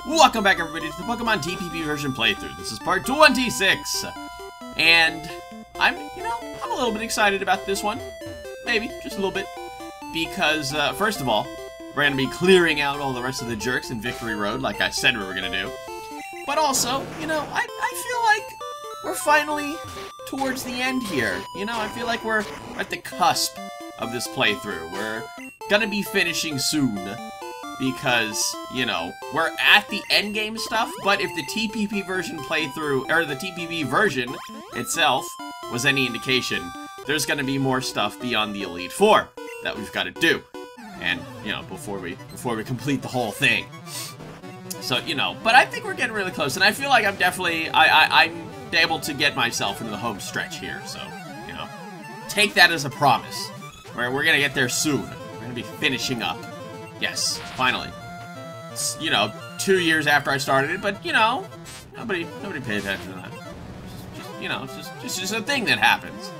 Welcome back, everybody, to the Pokemon TPP version playthrough. This is part 26, and I'm a little bit excited about this one. Maybe, just a little bit. Because, first of all, we're going to be clearing out all the rest of the jerks in Victory Road, like I said we were going to do. But also, I feel like we're finally towards the end here. I feel like we're at the cusp of this playthrough. We're going to be finishing soon. Because, we're at the endgame stuff, but if the TPP version playthrough, or the TPP version itself was any indication, there's gonna be more stuff beyond the Elite Four that we've got to do. And, before we complete the whole thing. So, but I think we're getting really close, and I feel like I'm definitely, I'm able to get myself into the home stretch here, so, take that as a promise. We're gonna get there soon. We're gonna be finishing up. Yes, finally. It's, 2 years after I started it, but, nobody paid attention to that. It's just a thing that happens.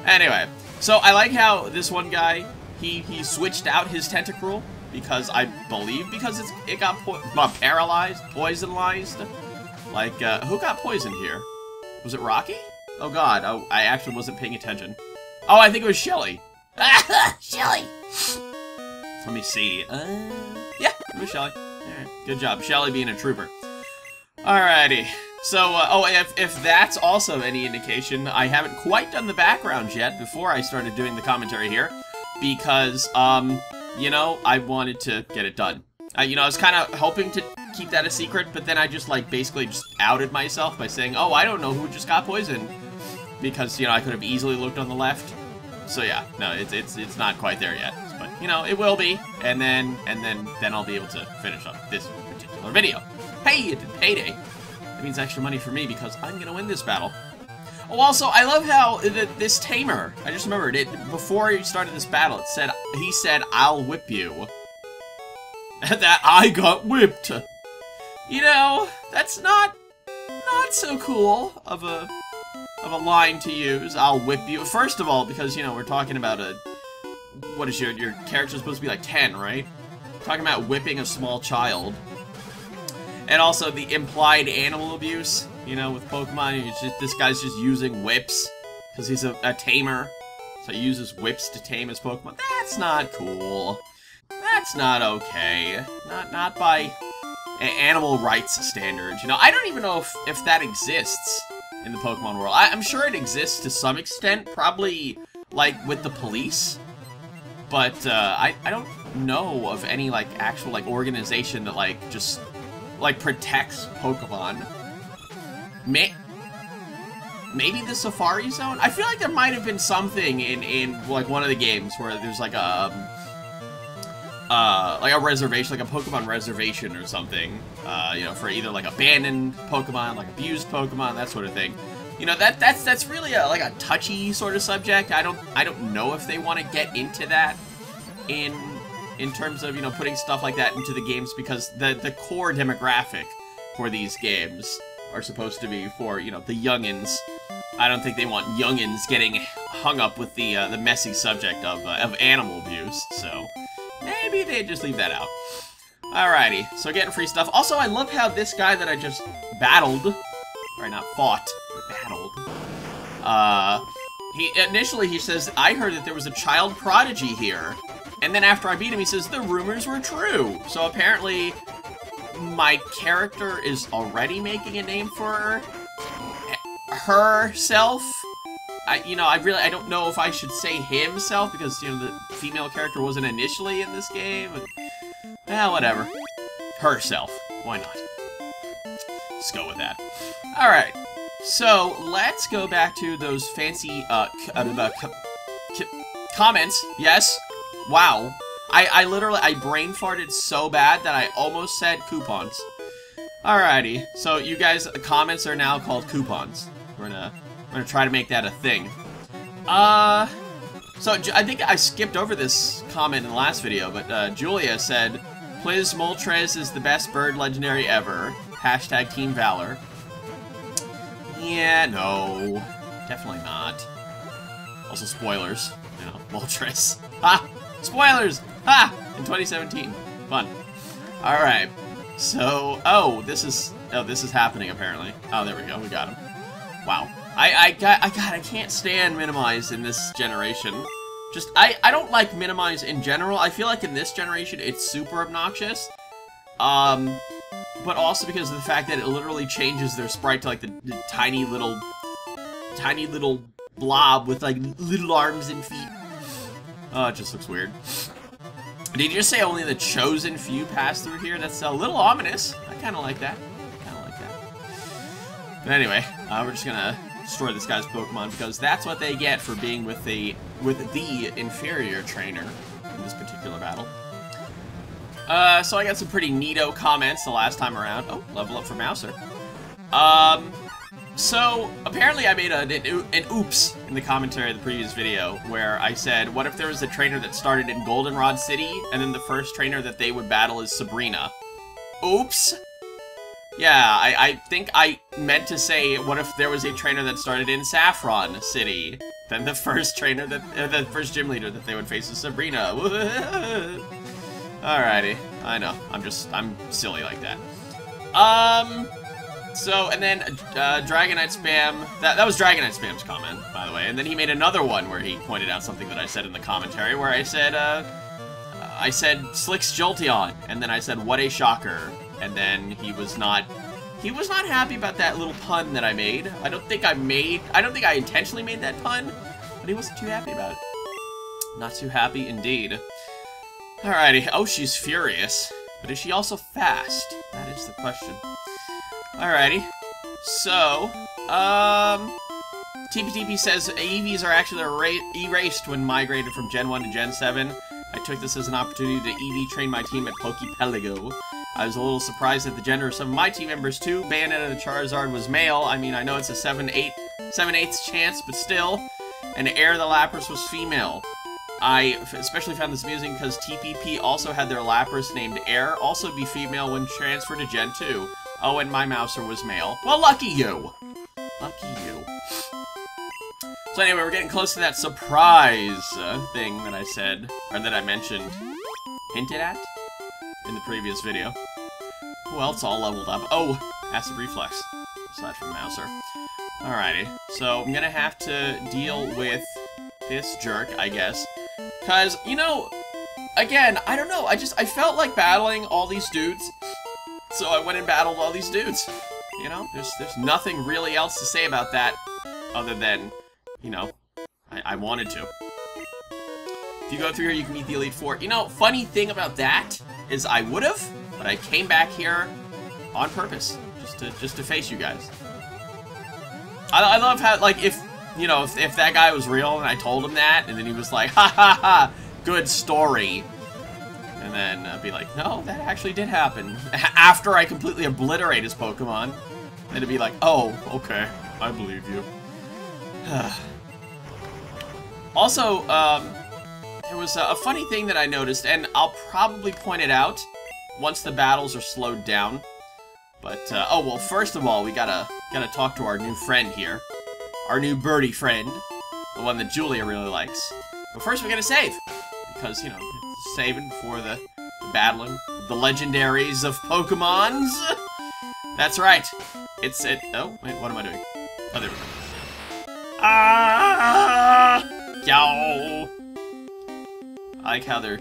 Anyway, so I like how this one guy, he switched out his Tentacruel, because I believe it got paralyzed, poisonized. Like, who got poisoned here? Was it Rocky? Oh god, I actually wasn't paying attention. Oh, I think it was Shelly. Shelly! Let me see. Yeah, it was Shelly. Alright, good job. Shelly being a trooper. Alrighty. So, if that's also any indication, I haven't quite done the background yet before I started doing the commentary here. Because, I wanted to get it done. I was kind of hoping to keep that a secret, but then I just, basically just outed myself by saying, oh, I don't know who just got poisoned. Because, I could have easily looked on the left. So yeah, no, it's not quite there yet. But, it will be, and then I'll be able to finish up this particular video. Hey, it's payday. That means extra money for me because I'm gonna win this battle. Oh, also, I love how this tamer, I just remembered it, before he started this battle, he said, I'll whip you. That I got whipped. That's not so cool of a line to use, I'll whip you. First of all, because, we're talking about what is your character supposed to be like 10, right? Talking about whipping a small child. And also the implied animal abuse, with Pokemon. This guy's just using whips because he's a tamer. So he uses whips to tame his Pokemon. That's not cool. That's not okay. Not by animal rights standards. I don't even know if that exists in the Pokemon world. I'm sure it exists to some extent, probably with the police. But, I don't know of any, actual, organization that, just, protects Pokemon. Maybe the Safari Zone? I feel like there might have been something in one of the games where there's, a reservation, a Pokemon reservation or something, for either, abandoned Pokemon, abused Pokemon, that sort of thing. That's really a touchy sort of subject. I don't know if they want to get into that in terms of, putting stuff like that into the games, because the core demographic for these games are supposed to be for, the youngins. I don't think they want youngins getting hung up with the messy subject of animal abuse, so maybe they just leave that out. Alrighty, so getting free stuff. Also, I love how this guy that I just battled, or not fought, battled. Initially he says, I heard that there was a child prodigy here. And then after I beat him, he says, the rumors were true. So apparently, my character is already making a name for herself. I don't know if I should say himself, because, the female character wasn't initially in this game. Whatever. Herself. Why not? Let's go with that. Alright. So, let's go back to those fancy, comments. Yes. Wow. I brain farted so bad that I almost said coupons. Alrighty. So, you guys, comments are now called coupons. We're gonna try to make that a thing. So, I think I skipped over this comment in the last video, but, Julia said, Pliz Moltres is the best bird legendary ever. Hashtag Team Valor. Yeah, no. Definitely not. Also, spoilers. Moltres. Ha! Spoilers! Ha! In 2017. Fun. Alright. So, oh, this is happening apparently. Oh, there we go, we got him. Wow. I can't stand minimize in this generation. Just, I don't like minimize in general. I feel like in this generation, it's super obnoxious. But also because of the fact that it literally changes their sprite to like the tiny little blob with like little arms and feet. Oh, it just looks weird. Did you just say only the chosen few pass through here? That's a little ominous. I kind of like that. But anyway, we're just gonna destroy this guy's Pokemon because that's what they get for being with the inferior trainer in this particular battle. So I got some pretty neato comments the last time around. Oh, level up for Mouser. So, apparently I made an oops in the commentary of the previous video, where I said, what if there was a trainer that started in Goldenrod City, and then the first trainer that they would battle is Sabrina? Oops! Yeah, I think I meant to say, what if there was a trainer that started in Saffron City, then the first trainer that, the first gym leader that they would face is Sabrina. Alrighty, I know, I'm silly like that. So, and then, Dragonite Spam, that was Dragonite Spam's comment, by the way, and then he made another one where he pointed out something that I said in the commentary, where I said Slick's Jolteon, and then I said, what a shocker, and then he was not happy about that little pun that I made. I don't think I intentionally made that pun, but he wasn't too happy about it. Not too happy indeed. Alrighty, oh, she's furious, but is she also fast? That is the question. Alrighty, so, TPP says EVs are actually erased when migrated from Gen 1 to Gen 7. I took this as an opportunity to EV train my team at Pokepelago. I was a little surprised at the gender of some of my team members too. Bayonetta the Charizard was male. I mean, I know it's a 7/8 chance, but still. And Air the Lapras was female. I especially found this amusing because TPP also had their Lapras named Air also be female when transferred to Gen 2. Oh, and my Mouser was male. Well, lucky you! Lucky you. So anyway, we're getting close to that surprise thing that I said, or that I mentioned, hinted at, in the previous video. Who else all leveled up? Oh, Acid Reflex, aside from Mouser. Alrighty, so I'm gonna have to deal with this jerk, I guess. Because, you know, again, I don't know, I felt like battling all these dudes. So I went and battled all these dudes. You know, there's nothing really else to say about that other than, you know, I wanted to. If you go through here, you can meet the Elite Four. You know, funny thing about that is I would've, but I came back here on purpose, just to face you guys. I love how, like, if that guy was real and I told him that, and then he was like, ha ha ha, good story. And then I'd be like, no, that actually did happen. After I completely obliterate his Pokemon. Then it'd be like, oh, okay, I believe you. Also, there was a funny thing that I noticed, and I'll probably point it out once the battles are slowed down. But, oh, well, first of all, we gotta talk to our new friend here. Our new birdie friend. The one that Julia really likes. But first we gotta save. Because, you know, saving for the battling the legendaries of Pokemons. That's right. Oh, wait, what am I doing? Oh, there we go. Ah! Yow! I like how they're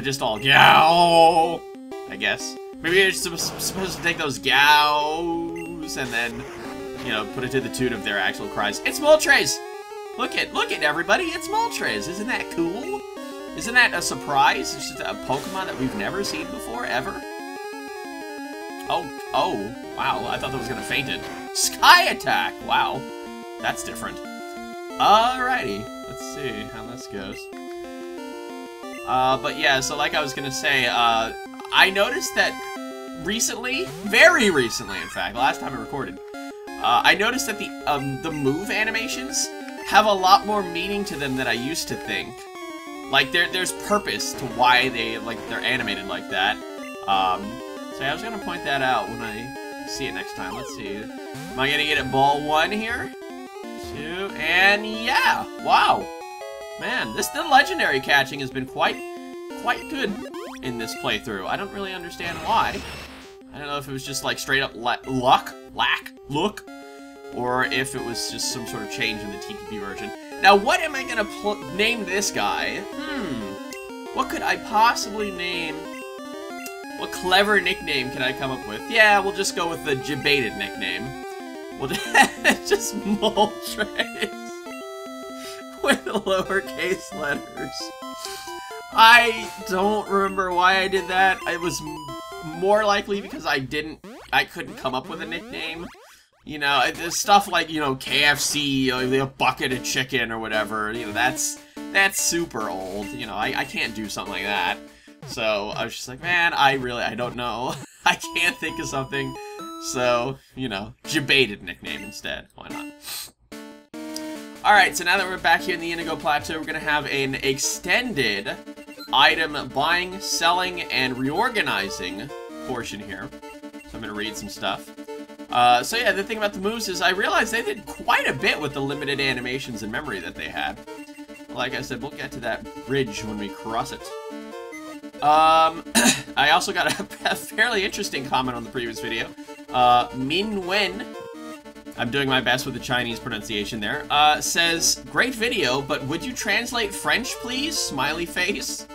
just all yow, I guess. Maybe you're supposed to take those yows and then, you know, put it to the tune of their actual cries. It's Moltres! Look at everybody, it's Moltres! Isn't that cool? Isn't that a surprise? It's just a Pokemon that we've never seen before, ever? Oh, wow, I thought that was gonna faint it. Sky Attack! Wow, that's different. Alrighty, let's see how this goes. But yeah, so like I was gonna say, I noticed that recently, very recently in fact, last time I recorded, I noticed that the move animations have a lot more meaning to them than I used to think. Like, there's purpose to why they're animated like that. So I was gonna point that out when I see it next time. Let's see. Am I gonna get it ball 1 here? 2, and yeah! Wow! Man, the legendary catching has been quite good. in this playthrough. I don't really understand why. I don't know if it was just like straight up luck, or if it was just some sort of change in the TPP version. Now, what am I gonna name this guy? What could I possibly name? What clever nickname can I come up with? Yeah, we'll just go with the debated nickname. We'll just Moltres with lowercase letters. I don't remember why I did that. It was more likely because I couldn't come up with a nickname. You know, there's stuff like, you know, KFC, a bucket of chicken or whatever. You know, that's super old. You know, I can't do something like that. So I was just like, man, I don't know. I can't think of something. So, you know, debated nickname instead. Why not? Alright, so now that we're back here in the Indigo Plateau, we're going to have an extended item buying, selling, and reorganizing portion here. So I'm going to read some stuff. So yeah, the thing about the moves is I realized they did quite a bit with the limited animations and memory that they had. Like I said, we'll get to that bridge when we cross it. I also got a fairly interesting comment on the previous video. Min Wen, I'm doing my best with the Chinese pronunciation there, says, great video, but would you translate French, please? Smiley face.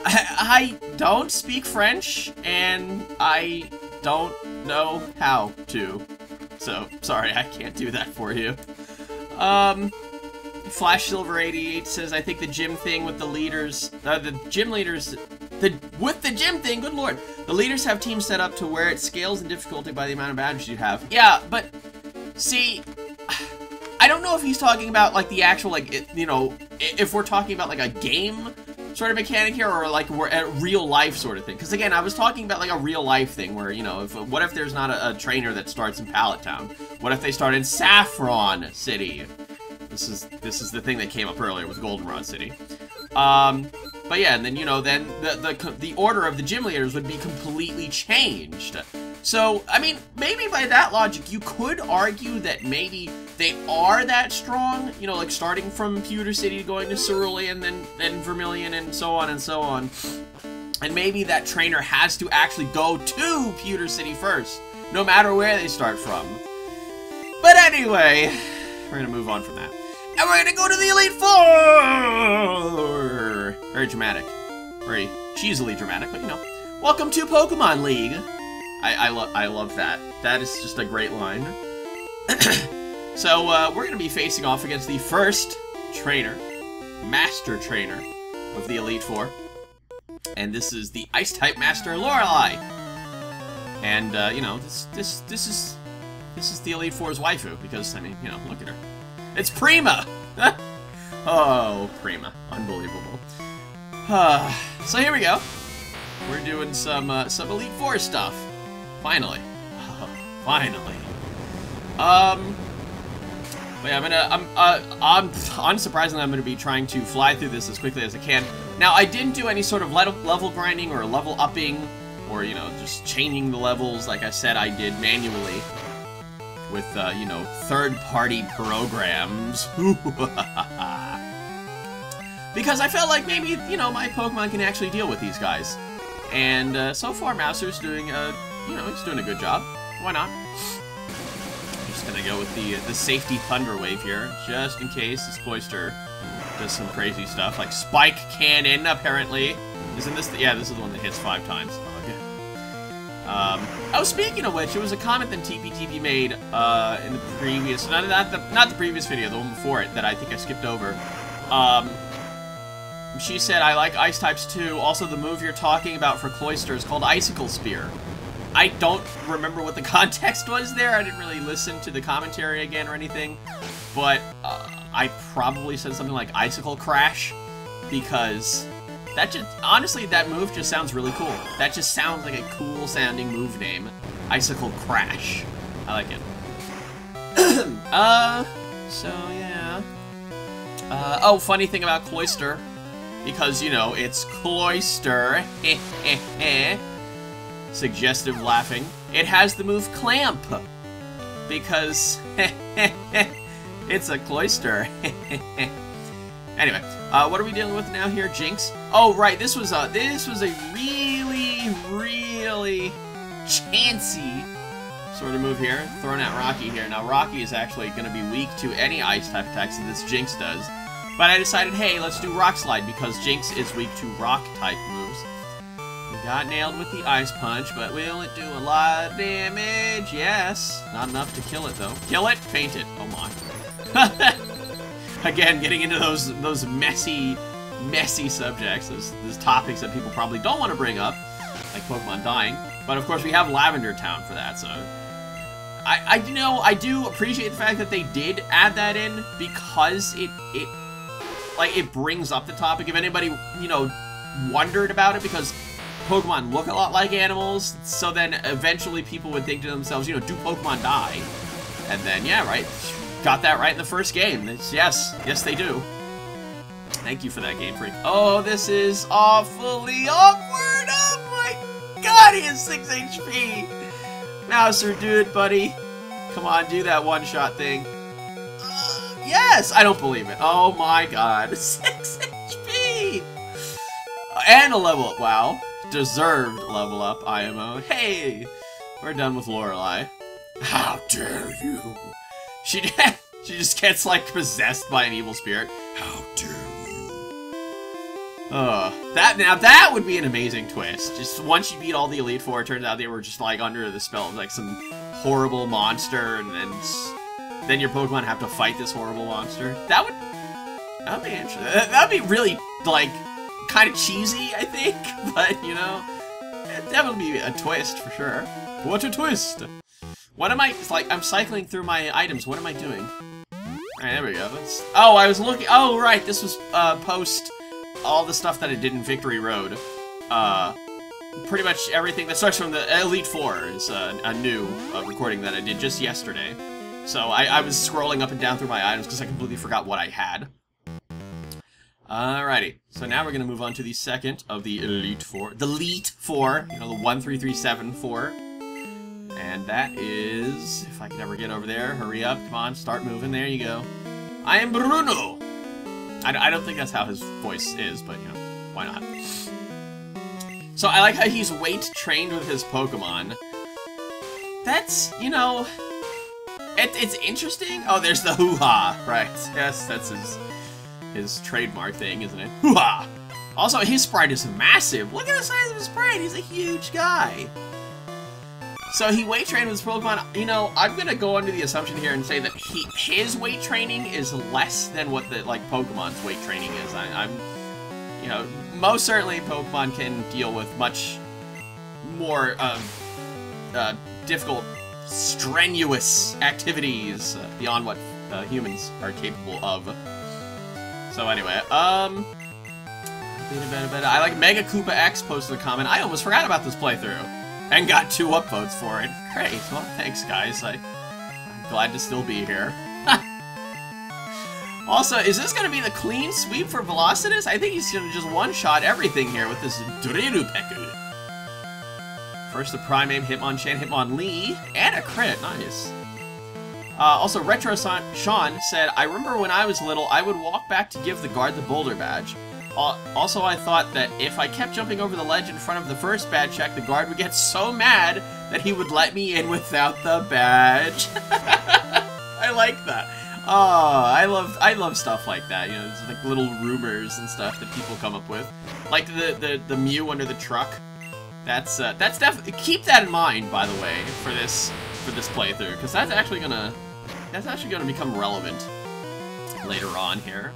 I don't speak French, and I don't know how to. So, sorry, I can't do that for you. Flash Silver 88 says, I think the gym thing with the leaders, the gym leaders, with the gym thing, good lord, the leaders have teams set up to where it scales in difficulty by the amount of badges you have. Yeah, but, see, I don't know if he's talking about, like, the actual, like, you know, if we're talking about, like, a game sort of mechanic here, or, like, we're at real life sort of thing. Because, again, I was talking about, like, a real life thing where, you know, what if there's not a trainer that starts in Pallet Town? What if they start in Saffron City? This is the thing that came up earlier with Goldenrod City. But yeah, and then, you know, then the order of the gym leaders would be completely changed. So, I mean, maybe by that logic, you could argue that maybe they are that strong, you know, like starting from Pewter City going to Cerulean, then Vermilion, and so on and so on. And maybe that trainer has to actually go to Pewter City first, no matter where they start from. But anyway, we're gonna move on from that. And we're gonna go to the Elite Four! Very dramatic. Very cheesily dramatic, but you know. Welcome to Pokemon League! I love that. That is just a great line. So, we're gonna be facing off against the first trainer, Master Trainer, of the Elite Four. And this is the Ice-type Master, Lorelei! And, you know, this is the Elite Four's waifu, because, I mean, you know, look at her. It's Prima! Oh, Prima. Unbelievable. So here we go. We're doing some Elite Four stuff. Finally. Oh, finally. But yeah, unsurprisingly, I'm gonna be trying to fly through this as quickly as I can. Now, I didn't do any sort of level grinding or level upping, or, you know, just changing the levels like I said I did manually. With, you know, third-party programs. Because I felt like maybe, you know, my Pokemon can actually deal with these guys. And, so far, Mouser's doing, you know, he's doing a good job. Why not? I'm just gonna go with the safety Thunder Wave here, just in case this Cloyster does some crazy stuff, like Spike Cannon, apparently. Isn't this yeah, this is the one that hits 5 times. Oh, speaking of which, it was a comment that TPP made in the previous, not the previous video, the one before it, that I think I skipped over. She said, I like ice types too. Also, the move you're talking about for Cloyster is called Icicle Spear. I don't remember what the context was there. I didn't really listen to the commentary again or anything. But I probably said something like Icicle Crash, because that just, honestly, that move just sounds really cool. That just sounds like a cool sounding move name. Icicle Crash. I like it. So yeah. Oh, funny thing about Cloyster, because, you know, it's Cloyster. Suggestive laughing. It has the move Clamp, because it's a Cloyster. Anyway, what are we dealing with now here? Jinx? Oh, right, this was a really chancy sort of move here. Throwing out Rocky here. Now, Rocky is actually going to be weak to any ice-type attacks that this Jinx does. But I decided, hey, let's do Rock Slide because Jinx is weak to rock-type moves. We got nailed with the Ice Punch, but will it do a lot of damage? Yes. Not enough to kill it, though. Kill it? Faint it. Oh, my. Again, getting into those messy subjects, those topics that people probably don't want to bring up, like Pokemon dying. But of course, we have Lavender Town for that, so I do appreciate the fact that they did add that in because it brings up the topic. If anybody wondered about it, because Pokemon look a lot like animals, so then eventually people would think to themselves, do Pokemon die? And then yeah, right. Got that right in the first game. Yes, they do. Thank you for that, Game Freak. Oh, this is awfully awkward. Oh my god, he has 6 HP. Mouser, do it, buddy. Come on, do that one-shot thing. Yes, I don't believe it. Oh my god, 6 HP. And a level up. Wow, deserved level up. IMO. Hey, we're done with Lorelei. How dare you? She just gets, like, possessed by an evil spirit. How dare you? That would be an amazing twist. Just once you beat all the Elite Four, it turns out they were just, like, under the spell of, like, some horrible monster, and then your Pokemon have to fight this horrible monster. That would be interesting. That would be really, like, kind of cheesy, I think. But, that would be a twist for sure. What a twist! What am I, it's like, I'm cycling through my items, what am I doing? Alright, there we go. I was looking, oh right, this was, post all the stuff that I did in Victory Road. Pretty much everything that starts from the Elite Four is a new recording that I did just yesterday. So I was scrolling up and down through my items because I completely forgot what I had. Alrighty, so now we're going to move on to the second of the Elite Four. The Elite Four, the 1, 3, 3, 7, 4. And that is, if I can ever get over there, hurry up, come on, start moving, there you go. I am Bruno! I don't think that's how his voice is, but, why not? So I like how he's weight trained with his Pokemon. That's, it's interesting. Oh, there's the hoo-ha, right. Yes, that's his trademark thing, isn't it? Hoo-ha! Also, his sprite is massive. Look at the size of his sprite, he's a huge guy. So he weight trained with his Pokemon. I'm gonna go under the assumption here and say that his weight training is less than what the Pokemon's weight training is. Most certainly Pokemon can deal with much more difficult, strenuous activities beyond what humans are capable of. So anyway, I like Mega Koopa X posted a comment. I almost forgot about this playthrough. And got 2 upvotes for it. Great. Well, thanks, guys. I'm glad to still be here. Also, is this going to be the clean sweep for Velocitus? I think he's going to just one-shot everything here with this Drirupeku. First, the Primeape, Hitmonchan, Hitmonlee, and a crit. Nice. Also, Retro Sean said, I remember when I was little, I would walk back to give the guard the boulder badge. Also, I thought that if I kept jumping over the ledge in front of the first badge check, the guard would get so mad that he would let me in without the badge. I like that. Oh, I love stuff like that. It's like little rumors and stuff that people come up with, like the Mew under the truck. That's definitely, keep that in mind, by the way, for this playthrough, because that's actually gonna become relevant later on here.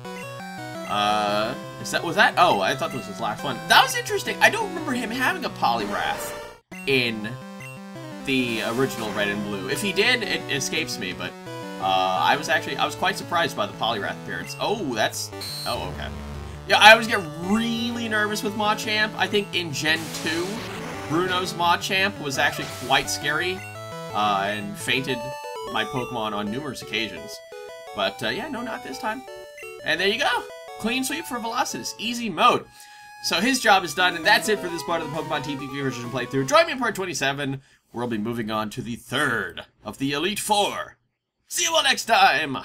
Was that? Oh, I thought this was his last one. That was interesting. I don't remember him having a Poliwrath in the original Red and Blue. If he did, it escapes me, but I was quite surprised by the Poliwrath appearance. Oh, okay. Yeah, I always get really nervous with Machamp. I think in Gen 2, Bruno's Machamp was actually quite scary, and fainted my Pokemon on numerous occasions. But yeah, no, not this time. And there you go. Clean sweep for Velocitus. Easy mode. So his job is done, and that's it for this part of the Pokemon TPP version playthrough. Join me in part 27, where we'll be moving on to the third of the Elite Four. See you all next time!